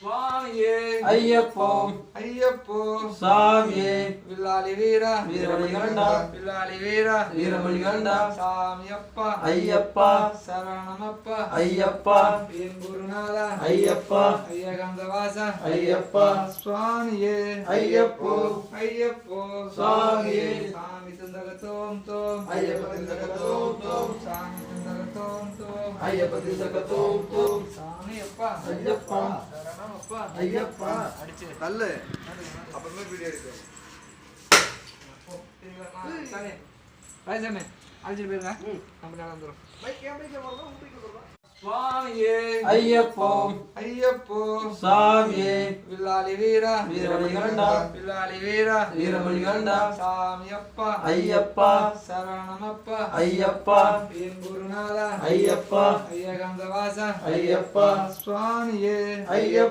சுவாமியே ஐயப்போ ஐயப்போ சாமியே வில்லாளி வீரா வீரமணிகண்டா வில்லாளி வீரா வீரமணிகண்டா சாமியப்பா ஐயப்பா சரணமப்பா ஐயப்பா என் குருநாதா ஐயப்பா ஐயகந்தவாசா ஐயப்பா சுவாமியே ஐயப்போ ஐயப்போ சுவாமியே சாமி தந்தகத்தோம் தோம் ஐயப்ப திசகத்தோம் தோம் சாமி தந்தகத்தோம் தோம் ஐயப்ப திசகத்தோம் தோம் சாமியப்பா ஐயப்பா சரணமப்பா ஐயப்பா அடிச்சு நல்ல அப்புறமே வீடியோ எடுக்கும் சாமி ராஜாமே அழைச்சிட்டு போயிருங்க நம்ம நேரம் வந்துடும் சுவாமியே ஐயப்போ ஐயப்போ சாமியே வில்லாளி வீரா வீரமணிகண்டா வில்லாளி வீரா வீரமணிகண்டா சாமியப்பா ஐயப்பா சரணமப்பா ஐயப்பா என் குருநாதா ஐயப்பா ஐயகந்தவாசா ஐயப்பா சுவாமியே ஐயப்பா